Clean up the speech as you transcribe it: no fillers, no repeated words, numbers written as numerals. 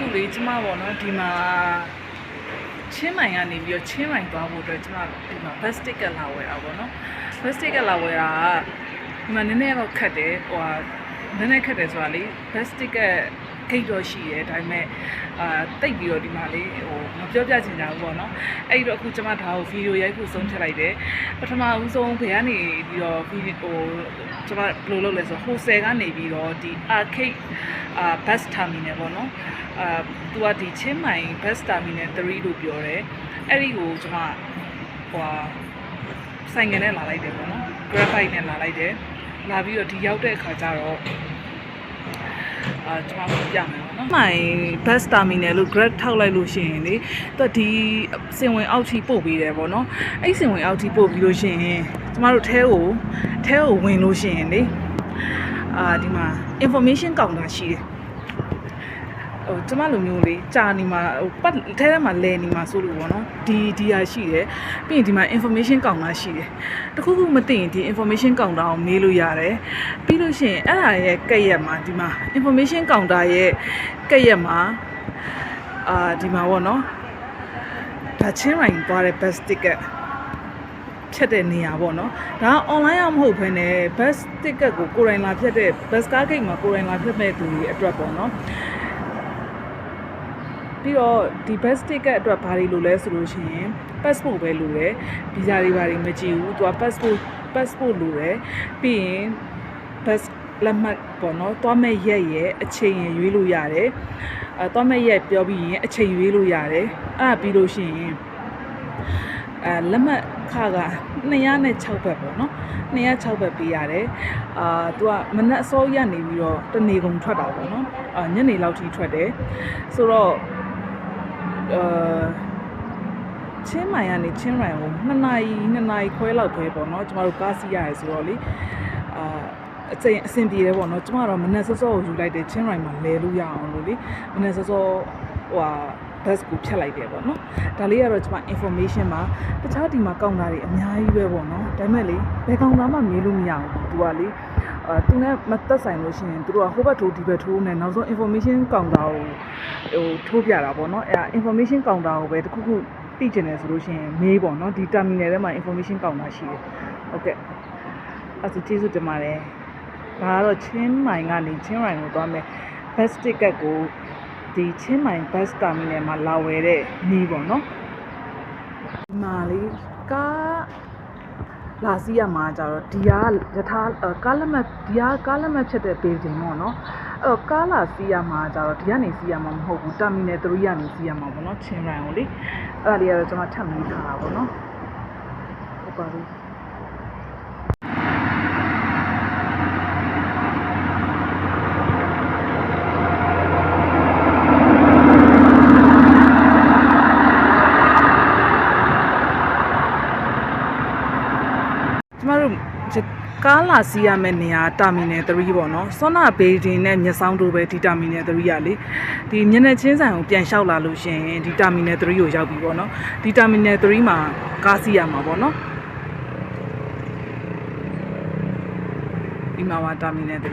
အခုလေကျမပေါ့နော်ဒီမှာချင်းမိုင်ကနေပြီးတော့ချင်းမိုင်သွားဖို့အတွက်ကျမဒီမှာ bus ticket လာဝယ်တာပေါ့နော် bus ticket လာဝယ်တာကဒီမှာနည်းနည်းတော့ခက်တယ်နည်းနည်းခက်တယ်ဆိုတာလေ bus ticket ခိတ်တော့ရှိရဲဒါပေမဲ့တိတ်ပြီးတော့ဒီမှာလေမပြောပြချင်ကြဘူးပေါ့နော်အဲ့ဒီတော့အခုကျမဒါကိုဗီဒီယိုရိုက်ဖို့ဆုံးဖြတ်လိုက်တယ်ပထမဦးဆုံးဘယ်ကနေပြီးတော့ကျမဘယ်လိုလုပ်လဲဆိုဟိုဆယ်ကနေပြီးတော့ဒီ arcade bus terminal ပေါ့နော်သူကဒီချင်းမိုင် bus terminal 3လို့ပြောတယ်အဲ့ဒီကိုကျမဆိုင်ငယ်နဲ့လာလိုက်တယ်ပေါ့နော် grab bike နဲ့လာလိုက်တယ်လာပြီးတော့ဒီရောက်တဲ့အခါကျတော့ကျမတို့ပြမယ်ပေါ့နော်။မိုင် bus terminal လို့ grab ထောက်လိုက်လို့ရှိရင်လေသူဒီစင်ဝင်အောက်ထိပို့ပေးတယ်ပေါ့နော်။အဲ့စင်ဝင်အောက်ထိပို့ပြီးလို့ရှိရင်ကျမတို့ထဲကိုဝင်လို့ရှိရင်လေဒီမှာ information counter ရှိတယ်။ကျမလိုမျိုးလေကြာနေမှာပတ်ထဲထဲမှာလဲနေမှာဆိုလို့ပေါ့နော်ဒီဟာရှိတယ်ပြီးရင်ဒီမှာ information counter ရှိတယ်တခုခုမသိရင်ဒီ information counter ကိုမေးလို့ရတယ်ပြီးလို့ရှိရင်အဲ့ဒါရဲ့ကက်ရက်မှာဒီမှာ information counter ရဲ့ကက်ရက်မှာဒီမှာပေါ့နော်ဒါချင်းရိုင်းသွားတဲ့ bus ticket ဖြတ်တဲ့နေရာပေါ့နော်ဒါက online မဟုတ်ဘဲနဲ့ bus ticket ကိုကိုယ်တိုင်လာဖြတ်တဲ့ bus car gate မှာကိုယ်တိုင်လာဖြတ်မဲ့သူတွေအတွက်ပေါ့နော်ပြီးတော့ဒီ bus ticket အတွက်ဘာတွေလိုလဲဆိုလို့ရှိရင် passport ပဲလိုတယ်ဗီဇာတွေဘာတွေမကြည့်ဘူးသူက passport လိုတယ်ပြီးရင် bus လက်မှတ်ပေါ့နော်သွားမဲ့ရက်ရဲ့အချိန်ရရွေးလို့ရတယ်သွားမဲ့ရက်ပြောပြီးရင်အချိန်ရွေးလို့ရတယ်အဲ့ဒါပြီးလို့ရှိရင်လက်မှတ်ခက206ဘတ်ပေါ့နော်206ဘတ်ပေးရတယ်သူကမနက်အစောရနေပြီးတော့တနေကုန်ထွက်တာပေါ့နော်ညနေလောက်ထိထွက်တယ်ဆိုတော့ချင်းမိုင်ကနေချင်းရိုင်ကို2နာရီခွဲလောက်ပဲပေါ့နော်ကျမတို့ကားစီးရတယ်ဆိုတော့လေအဆင်ပြေတယ်ပေါ့နော်ကျမတို့မနက်စောစောကိုယူလိုက်တယ်ချင်းရိုင်မှာလဲလို့ရအောင်လို့လေမနက်စောစောbus ကိုဖြတ်လိုက်တယ်ပေါ့နော်ဒါလေးကတော့ကျွန်မ information ပါတခြားဒီမှာကောင်းတာတွေအများကြီးပဲပေါ့နော်ဒါပေမဲ့လေဘယ်ကောင်မှမေးလို့မရဘူးသူကလေသူနဲ့မသက်ဆိုင်လို့ရှိရင်သူတို့ကဟိုဘက်ထိုးဒီဘက်ထိုးနဲ့နောက်ဆုံး information ကောင်တာကိုထိုးပြတာပေါ့နော်အဲ့ဒါ information ကောင်တာကိုပဲတခုခုသိကျင်တယ်ဆိုလို့ရှိရင်မေးပေါ့နော်ဒီ terminal ထဲမှာ information ကောင်တာရှိတယ်ဟုတ်ကဲ့အဲ့ဒါကျေးဇူးတင်ပါတယ်ဒါကတော့ချင်းမိုင်ကနေချင်းရိုင်ကိုသွားမယ် bus ticket ကိုဒီချင်းမိုင် bus terminal မှာလာဝယ်တဲ့နီးပေါ့နော်ဒီမှာလေကားလာစီးရမှာကြတော့ဒီကယထာကားလက်မှတ်ဖြတ်တဲ့ building ပေါ့နော်အဲ့တော့ကားလာစီးရမှာကြတော့ဒီကနေစီးရမှာမဟုတ်ဘူး terminal 3ကနေစီးရမှာပေါ့နော်ချင်းရိုင်ကိုလေအဲ့ဒါလေးကတော့ကျွန်မထပ်မေးထားတာပေါ့နော်ဟုတ်ပါဘူးကျမတို့ကားလာစီးရမယ့်နေရာတာမီနယ်3ပေါ့နော်စောနာဘေးဒင်နဲ့မျက်စောင်းတို့ပဲဒီတာမီနယ်3ရလေဒီမျက်နှာချင်းဆိုင်ကိုပြန်လျှောက်လာလို့ရှင်ဒီတာမီနယ်3ကိုရောက်ပြီပေါ့နော်ဒီတာမီနယ်3မှာကားစီးရမှာပေါ့နော်ဒီမှာပါတာမီနယ်3